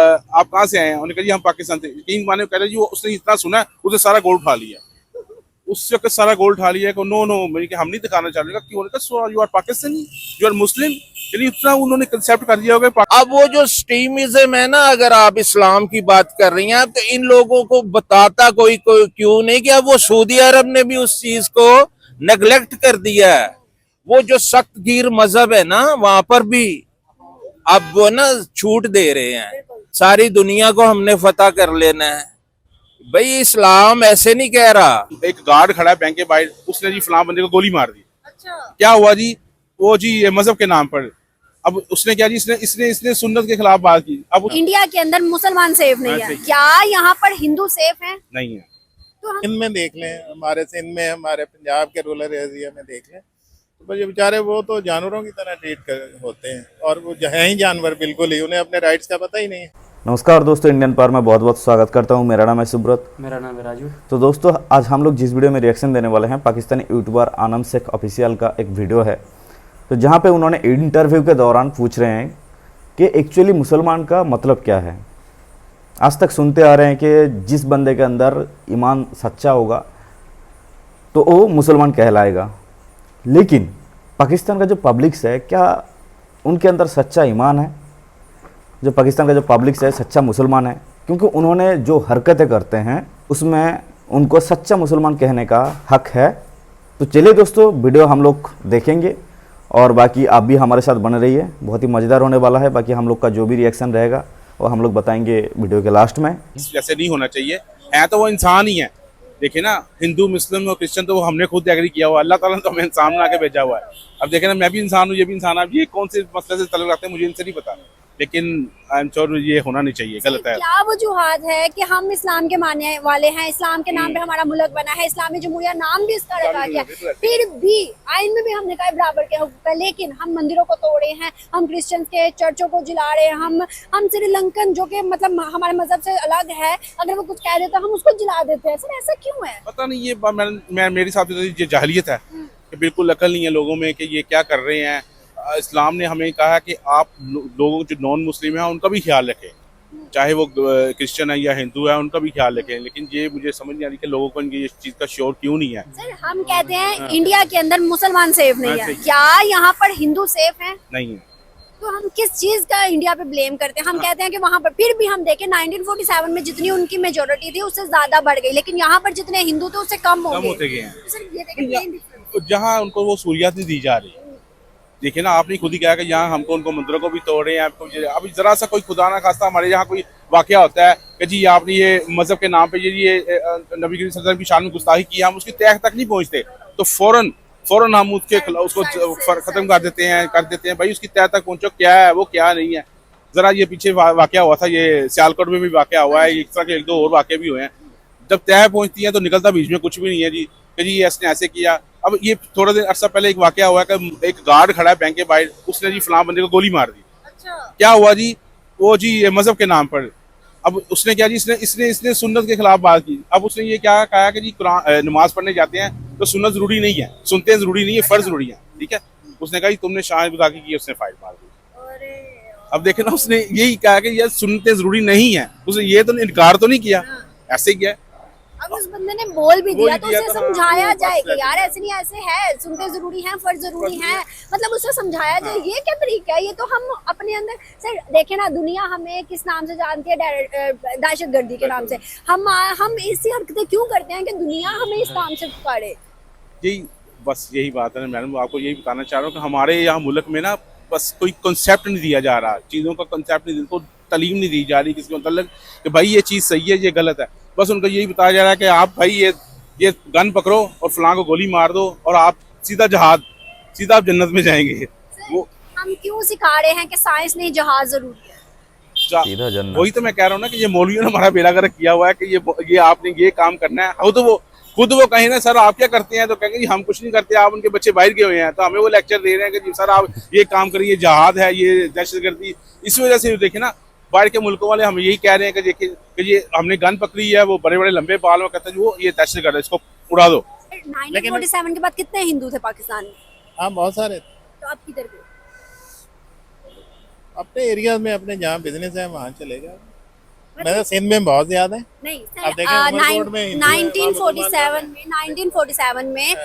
आप कहाँ से आए हैं? उन्होंने कहा जी हम पाकिस्तान से। यकीन माने कह रहे जी वो उसने इतना सुना है, उसने सारा गोल्ड उठा लिया, उस वक्त सारा गोल्ड उठा लिया। नो नो मैंने कहा हम नहीं दिखाना चाह रहे। क्यों? उन्होंने कहा you are Pakistani, you are Muslim. यानी इतना उन्होंने कंसेप्ट कर दिया होगा। अब वो जो स्ट्रीमिज्म है ना, अगर आप इस्लाम की बात कर रही हैं तो इन लोगों को बताता कोई क्यों नहीं कि अब वो सऊदी अरब ने भी उस चीज को नेग्लेक्ट कर दिया है। वो जो सख्त गिर मजहब है ना, वहां पर भी अब वो ना छूट दे रहे हैं, सारी दुनिया को हमने फतह कर लेना है। भाई इस्लाम ऐसे नहीं कह रहा। एक गार्ड खड़ा है बैंक के बाहर, उसने जी फलां बंदे को गोली मार दी। अच्छा। क्या हुआ जी? वो जी ये मजहब के नाम पर। अब उसने क्या जी, इसने सुन्नत के खिलाफ बात की। अब इंडिया के अंदर मुसलमान सेफ नहीं है, क्या यहाँ पर हिंदू सेफ है? नहीं है। तो सिंध में देख लें, हमारे सिंध में, हमारे पंजाब के रूरल एरिया में देख लें, तो ये बेचारे वो तो जानवरों की तरह ट्रीट होते हैं, और वो हैं ही जानवर बिल्कुल ही, उन्हें अपने राइट्स का पता ही नहीं है। नमस्कार दोस्तों, इंडियन पावर में बहुत बहुत स्वागत करता हूं। मेरा नाम है सुब्रत। मेरा नाम है राजू। तो दोस्तों आज हम लोग जिस वीडियो में रिएक्शन देने वाले हैं, पाकिस्तानी यूट्यूबर आनम शेख ऑफिशियल का एक वीडियो है, तो जहां पे उन्होंने इंटरव्यू के दौरान पूछ रहे हैं कि एक्चुअली मुसलमान का मतलब क्या है। आज तक सुनते आ रहे हैं कि जिस बंदे के अंदर ईमान सच्चा होगा तो वो मुसलमान कहलाएगा, लेकिन पाकिस्तान का जो पब्लिक्स है, क्या उनके अंदर सच्चा ईमान है? जो पाकिस्तान का जो पब्लिक्स है सच्चा मुसलमान है? क्योंकि उन्होंने जो हरकतें करते हैं उसमें उनको सच्चा मुसलमान कहने का हक है। तो चलिए दोस्तों वीडियो हम लोग देखेंगे और बाकी आप भी हमारे साथ बने रहिए, बहुत ही मज़ेदार होने वाला है। बाकी हम लोग का जो भी रिएक्शन रहेगा वो हम लोग बताएंगे वीडियो के लास्ट में। जैसे नहीं होना चाहिए, है तो वो इंसान ही है। देखिए ना, हिंदू मुस्लिम और क्रिश्चियन तो वो हमने खुद एग्री किया हुआ, अल्लाह ताला ने तो हमें इंसान बना के भेजा हुआ है। अब देखे ना, मैं भी इंसान हूँ, ये भी इंसान है। अब ये कौन से मसले से तल्लुक़ रखते हैं मुझे इनसे नहीं पता, लेकिन आई एम श्योर ये होना नहीं चाहिए, गलत है। क्या वजूहात है कि हम इस्लाम के मानने वाले हैं, इस्लाम के नाम पे हमारा मुल्क बना है, इस्लामी जमहूरिया नाम भी इसका रखा गया, फिर भी आइन में भी हमने कहा बराबर के हकूक़ है, लेकिन हम मंदिरों को तोड़े हैं, हम क्रिश्चियंस के चर्चों को जला रहे हैं, हम श्रीलंकन जो कि मतलब हमारे मजहब से अलग है, अगर वो कुछ कह देता हम उसको जला देते हैं। सर ऐसा क्यों है? पता नहीं, ये मेरे हिसाब से ये जाहिलियत है कि बिल्कुल अकल नहीं है लोगों में कि ये क्या कर रहे हैं। इस्लाम ने हमें कहा कि आप लोगों जो नॉन मुस्लिम हैं उनका भी ख्याल रखें, चाहे वो क्रिश्चियन है या हिंदू है, उनका भी ख्याल रखें। लेकिन ये मुझे समझ नहीं आ रही कि लोगों को ये चीज़ का श्योर क्यों नहीं है। सर हम कहते हैं इंडिया के अंदर मुसलमान सेफ नहीं है, क्या यहाँ पर हिंदू सेफ है? नहीं है। तो हम किस चीज का इंडिया पे ब्लेम करते हैं? हम कहते हैं कि वहाँ पर फिर भी हम देखें 1947 में जितनी उनकी मेजोरिटी थी उससे ज्यादा बढ़ गई, लेकिन यहाँ पर जितने हिंदू थे उससे कम होते गए हैं। सर ये देखें जहाँ उनको वो सहूलियत नहीं दी जा रही। देखिए ना, आपने खुद ही कहा कि यहाँ हमको उनको मंदिरों को भी तोड़े हैं। अभी जरा सा कोई खुदा ना खास्ता हमारे यहाँ कोई वाकया होता है कि जी आपने ये मजहब के नाम पे ये नबी करीम सल्लल्लाहु अलैहि वसल्लम की शान में गुस्ताखी की, हम उसकी तह तक नहीं पहुँचते तो फौरन हम उसको खत्म कर देते हैं। भाई उसकी तह तक पहुँचो, क्या है वो क्या नहीं है। जरा ये पीछे वाकया हुआ था, ये सियालकोट में भी वाकया हुआ है, इस तरह के एक दो और वाकये भी हुए हैं। जब तह पहुँचती है तो निकलता बीच में कुछ भी नहीं है जी कि जी इसने ऐसे किया। अब ये थोड़ा देर अर्सा पहले एक वाकया हुआ है कि एक गार्ड खड़ा है बैंक के बाहर, उसने जी फलां बंदे को गोली मार दी। अच्छा। क्या हुआ जी? वो जी ये मजहब के नाम पर। अब उसने क्या जी, इसने सुन्नत के खिलाफ बात की। अब उसने ये क्या कहा कि जी कुरान नमाज पढ़ने जाते हैं तो सुन्नत जरूरी नहीं है, सुनते जरूरी नहीं है, फर्ज जरूरी है। ठीक है, उसने कहा तुमने शान गुस्ताखी की, उसने फाइट मार दी। अब देखे ना, उसने यही कहा कि यार सुनते जरूरी नहीं है, उसने ये तो इनकार तो नहीं किया, ऐसे किया। अब उस बंदे ने बोल भी दिया तो उसे समझाया जाए कि यार ऐसे नहीं, ऐसे है, सुनते जरूरी है, फर्ज जरूरी है, मतलब उसे समझाया जाए। ये क्या तरीका है? ये तो हम अपने अंदर सर देखे ना, दुनिया हमें किस नाम से जानती है? दहशतगर्दी के नाम से। हम ऐसी हरकतें क्यों करते हैं कि दुनिया हमें इस नाम से पुकारे? यही बस यही बात है ना मैडम, आपको यही बताना चाह रहा हूँ कि हमारे यहाँ मुल्क में ना बस कोई कंसेप्ट नहीं दिया जा रहा, चीज़ों का कंसेप्ट नहीं, उनको तालीम नहीं दी जा रही किसी मतलब कि भाई ये चीज़ सही है, ये गलत है। बस उनको यही बताया जा रहा है कि आप भाई ये गन पकड़ो और फलां को गोली मार दो और आप सीधा आप जन्नत में जाएंगे। वो हम क्यों सिखा रहे हैं कि साइंस नहीं, जहाज जरूरी है? सीधा जन्नत। वही तो मैं कह रहा हूँ ना कि ये मौलवियों ने हमारा बेड़ा गर्क किया हुआ है कि ये आपने ये काम करना है। खुद वो कहें ना सर आप क्या करते हैं, तो कहेंगे जी हम कुछ नहीं करते, आप उनके बच्चे बाहर गए हुए हैं, तो हमें वो लेक्चर दे रहे हैं कि जी सर आप ये काम करिए, जहाद है, ये दहशतगर्दी। इस वजह से देखे ना, बाहर के मुल्कों वाले हमें यही कह रहे हैं कि देखिए कि ये हमने गन पकड़ी है, वो बड़े बड़े लंबे बाल में कहते हैं वो ये दहशतगर्द है, इसको उड़ा दो। 1947 के बाद कितने हिंदू थे पाकिस्तान में? हाँ बहुत सारे। तो अब किधर गए? अपने एरिया में, अपने जहाँ बिजनेस है वहाँ चले गए। मैं सिंध में बहुत ज्यादा है। नहीं आप देखें, उमरकोट में हिंदू है, 1947 में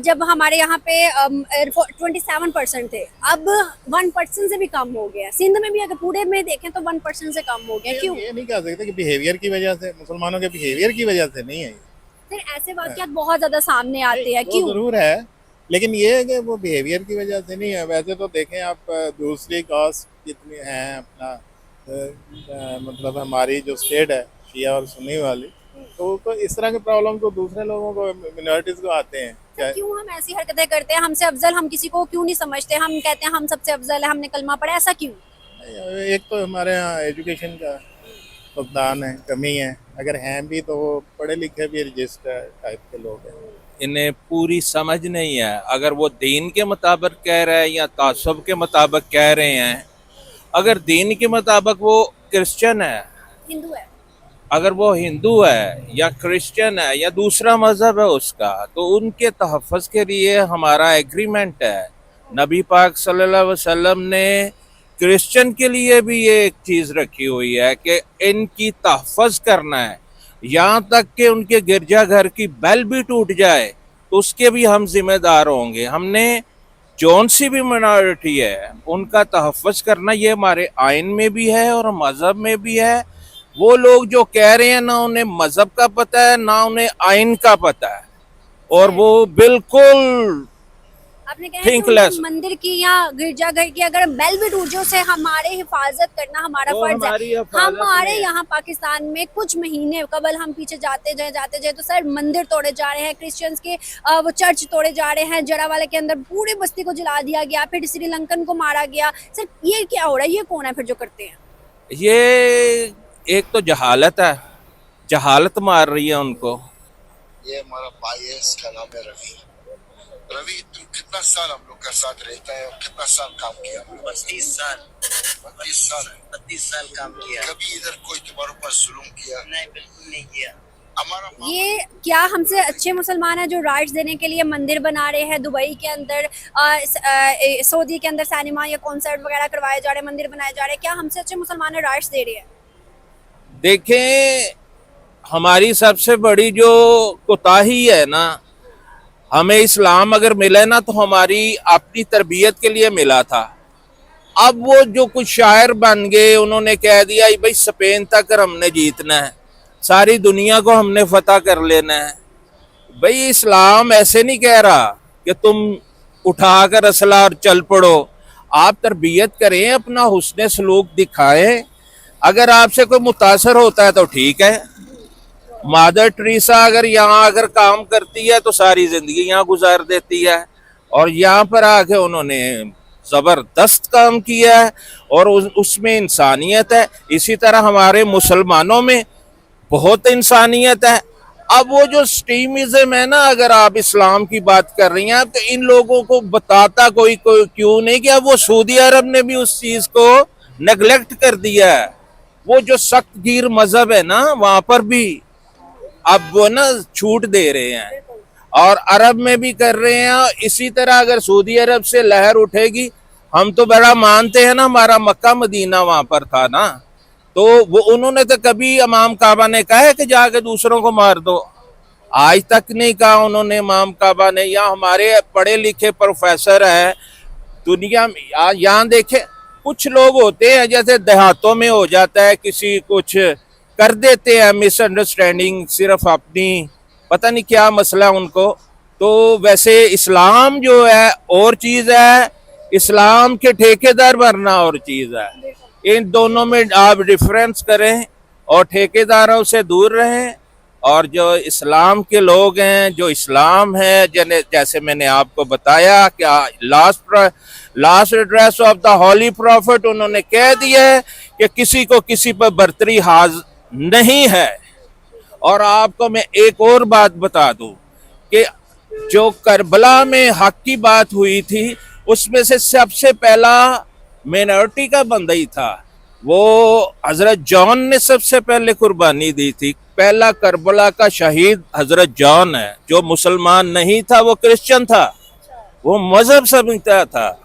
जब हमारे यहाँ पे 27% थे, अब 1% से भी कम हो गया। सिंध में भी अगर पूरे में देखें तो 1% से कम हो गया। क्यों? ये नहीं कह सकते कि बिहेवियर की वजह से, मुसलमानों के बिहेवियर की वजह से नहीं है। फिर ऐसे वाकयात बहुत ज्यादा सामने आते हैं। वो क्यों? जरूर है, लेकिन ये है कि वो बिहेवियर की वजह से नहीं है। वैसे तो देखें आप, दूसरी कास्ट कितनी हैं अपना, मतलब हमारी जो स्टेट है शिया और सुन्नी वाली, तो इस तरह के प्रॉब्लम तो दूसरे लोगों को, मिनॉरिटीज को आते हैं। क्या क्यों हम ऐसी हरकतें करते हैं? हमसे अफजल हम किसी को क्यों नहीं समझते? हम कहते हैं हम सबसे अफजल है, हमने कलमा पढ़ा, ऐसा क्यों? एक तो हमारे यहाँ एजुकेशन का फुकदान है, कमी है। अगर हैं भी तो वो पढ़े लिखे भी रजिस्टर टाइप के लोग हैं। इन्हें पूरी समझ नहीं है। अगर वो दीन के मुताबिक कह रहे हैं या तासुब के मुताबिक कह रहे हैं, अगर दीन के मुताबिक वो क्रिश्चियन है, हिंदू है, अगर वो हिंदू है या क्रिश्चियन है या दूसरा मजहब है उसका, तो उनके तहफ़्फ़ुज़ के लिए हमारा एग्रीमेंट है। नबी पाक सल्लल्लाहु अलैहि वसल्लम ने क्रिश्चियन के लिए भी ये एक चीज़ रखी हुई है कि इनकी तहफ़्फ़ुज़ करना है। यहाँ तक कि उनके गिरजाघर की बेल भी टूट जाए तो उसके भी हम जिम्मेदार होंगे। हमने जौन सी भी मिनॉरिटी है उनका तहफ़्फ़ुज़ करना, ये हमारे आइन में भी है और मज़हब में भी है। वो लोग जो कह रहे हैं, ना उन्हें मज़हब का पता है ना उन्हें आइन का पता है, और वो बिल्कुल आपने कहा कि Thinkless. उस मंदिर की या गिरजाघर की अगर बेल भी टूट जाए, उसे हमारे हिफाजत करना हमारा वो फर्ज हमारी है। हिफाजत हमारे में है। यहाँ पाकिस्तान में कुछ महीने कबल हम पीछे जाते जाए तो सर मंदिर तोड़े जा रहे हैं, क्रिश्चियंस के वो चर्च तोड़े जा रहे हैं, जरावाला के अंदर पूरी बस्ती को जला दिया गया, फिर श्रीलंकन को मारा गया। सर ये क्या हो रहा है? ये कौन है फिर जो करते हैं? ये एक तो जहालत है, जहालत मार रही है उनको। ये हमारा भाई है, इसका नाम है रवि। रवि, तुम कितना साल हम लोग का साथ रहता है और कितना साल काम किया? 32 साल 32 साल है। 32 साल काम किया। कभी इधर कोई तुम्हारे ऊपर जुल्म किया? नहीं, बिल्कुल नहीं किया। हमारा ये क्या हमसे अच्छे मुसलमान हैं जो राइट्स देने के लिए मंदिर बना रहे हैं? दुबई के अंदर, सऊदी के अंदर सिनेमा या कॉन्सर्ट वगैरह करवाए जा रहे हैं, मंदिर बनाए जा रहे हैं। क्या हमसे अच्छे मुसलमान राइट्स दे रहे हैं? देखें, हमारी सबसे बड़ी जो कोताही है ना, हमें इस्लाम अगर मिले ना तो हमारी अपनी तरबियत के लिए मिला था। अब वो जो कुछ शायर बन गए, उन्होंने कह दिया भाई स्पेन तक हमने जीतना है, सारी दुनिया को हमने फतह कर लेना है। भाई इस्लाम ऐसे नहीं कह रहा कि तुम उठाकर असला और चल पड़ो। आप तरबियत करें, अपना हुस्न सलूक दिखाएं। अगर आपसे कोई मुतासर होता है तो ठीक है। मदर टेरेसा अगर यहाँ अगर काम करती है तो सारी जिंदगी यहाँ गुजार देती है, और यहाँ पर आके उन्होंने जबरदस्त काम किया है और उसमें इंसानियत है। इसी तरह हमारे मुसलमानों में बहुत इंसानियत है। अब वो जो एक्सट्रीमिज्म है ना, अगर आप इस्लाम की बात कर रही हैं तो इन लोगों को बताता कोई क्यों नहीं कि अब वो सऊदी अरब ने भी उस चीज को नेगलेक्ट कर दिया है। वो जो सख्त गिर मजहब है ना, वहां पर भी अब वो ना छूट दे रहे हैं, और अरब में भी कर रहे हैं। इसी तरह अगर सऊदी अरब से लहर उठेगी, हम तो बड़ा मानते हैं ना, हमारा मक्का मदीना वहां पर था ना, तो वो उन्होंने तो कभी इमाम काबा ने कहा है कि जाके दूसरों को मार दो? आज तक नहीं कहा उन्होंने इमाम काबा ने। या हमारे पढ़े लिखे प्रोफेसर हैं दुनिया में, यहाँ देखे कुछ लोग होते हैं जैसे देहातों में हो जाता है, किसी कुछ कर देते हैं मिसअंडरस्टैंडिंग, सिर्फ अपनी पता नहीं क्या मसला उनको। तो वैसे इस्लाम जो है और चीज है, इस्लाम के ठेकेदार बनना और चीज है। इन दोनों में आप डिफरेंस करें और ठेकेदारों से दूर रहें। और जो इस्लाम के लोग हैं, जो इस्लाम है, जैसे मैंने आपको बताया क्या last address of the holy prophet, उन्होंने कह दिया है कि किसी को किसी पर बर्तरी हाज नहीं है। और आपको मैं एक और बात बता दूं कि जो करबला में हक की बात हुई थी, उसमें से सबसे पहला मिनॉरिटी का बंदा ही था। वो हजरत जॉन ने सबसे पहले कुर्बानी दी थी। पहला करबला का शहीद हजरत जॉन है, जो मुसलमान नहीं था, वो क्रिश्चियन था। वो मजहब समझता था,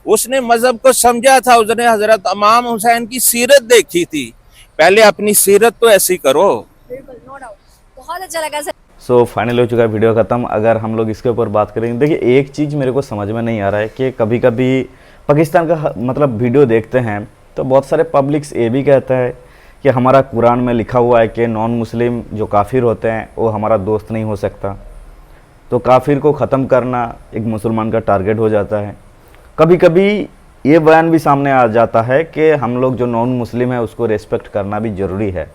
उसने मजहब को समझा था। उसने हजरत इमाम हुसैन की सीरत देखी थी पहले अपनी सीरत तो ऐसी करो। बिल्कुल, नो डाउट, बहुत अच्छा लगा सर। सो फाइनल हो चुका है वीडियो ख़त्म। अगर हम लोग इसके ऊपर बात करेंगे, देखिए एक चीज़ मेरे को समझ में नहीं आ रहा है कि कभी कभी पाकिस्तान का मतलब वीडियो देखते हैं तो बहुत सारे पब्लिक्स ये भी कहते हैं कि हमारा कुरान में लिखा हुआ है कि नॉन मुस्लिम जो काफिर होते हैं वो हमारा दोस्त नहीं हो सकता, तो काफिर को ख़त्म करना एक मुसलमान का टारगेट हो जाता है। कभी कभी ये बयान भी सामने आ जाता है कि हम लोग जो नॉन मुस्लिम है उसको रेस्पेक्ट करना भी ज़रूरी है।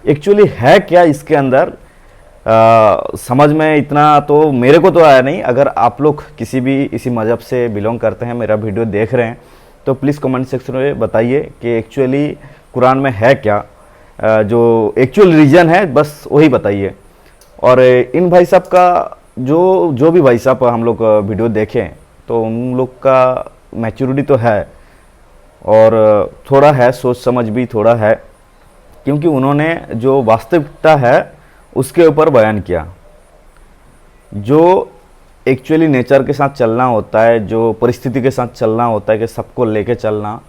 एक्चुअली है क्या इसके अंदर समझ में इतना तो मेरे को तो आया नहीं। अगर आप लोग किसी भी इसी मज़हब से बिलोंग करते हैं, मेरा वीडियो देख रहे हैं, तो प्लीज़ कमेंट सेक्शन में बताइए कि एक्चुअली कुरान में है क्या, जो एक्चुअल रीज़न है बस वही बताइए। और इन भाई साहब का जो भी भाई साहब हम लोग वीडियो देखें तो उन लोग का मैच्योरिटी तो है और थोड़ा है, सोच समझ भी थोड़ा है, क्योंकि उन्होंने जो वास्तविकता है उसके ऊपर बयान किया। जो एक्चुअली नेचर के साथ चलना होता है, जो परिस्थिति के साथ चलना होता है कि सबको लेके चलना,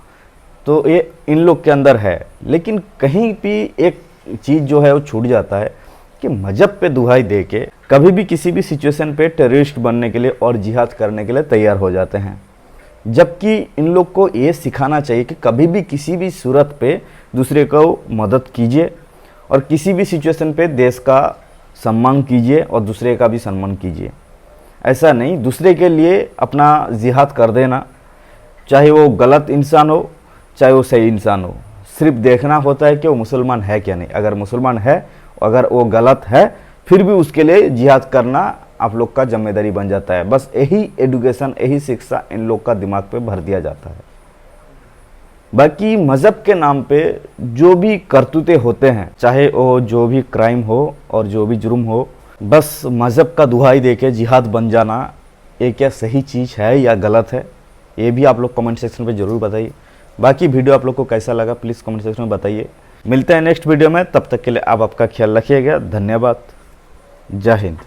तो ये इन लोग के अंदर है। लेकिन कहीं भी एक चीज़ जो है वो छूट जाता है कि मजहब पे दुहाई दे के कभी भी किसी भी सिचुएशन पे टेररिस्ट बनने के लिए और जिहाद करने के लिए तैयार हो जाते हैं। जबकि इन लोग को ये सिखाना चाहिए कि कभी भी किसी भी सूरत पे दूसरे को मदद कीजिए और किसी भी सिचुएशन पे देश का सम्मान कीजिए और दूसरे का भी सम्मान कीजिए। ऐसा नहीं दूसरे के लिए अपना जिहाद कर देना, चाहे वो गलत इंसान हो चाहे वो सही इंसान हो। सिर्फ देखना होता है कि वो मुसलमान है क्या नहीं। अगर मुसलमान है, अगर वो गलत है, फिर भी उसके लिए जिहाद करना आप लोग का जिम्मेदारी बन जाता है। बस यही एडुकेशन, यही शिक्षा इन लोग का दिमाग पे भर दिया जाता है। बाकी मज़हब के नाम पे जो भी करतूते होते हैं, चाहे वो जो भी क्राइम हो और जो भी जुर्म हो, बस मज़हब का दुहाई देके जिहाद बन जाना, ये क्या सही चीज़ है या गलत है, ये भी आप लोग कमेंट सेक्शन पे ज़रूर बताइए। बाकी वीडियो आप लोग को कैसा लगा प्लीज़ कमेंट सेक्शन में बताइए। मिलते हैं नेक्स्ट वीडियो में, तब तक के लिए आप आपका ख्याल रखिएगा। धन्यवाद, जय हिंद।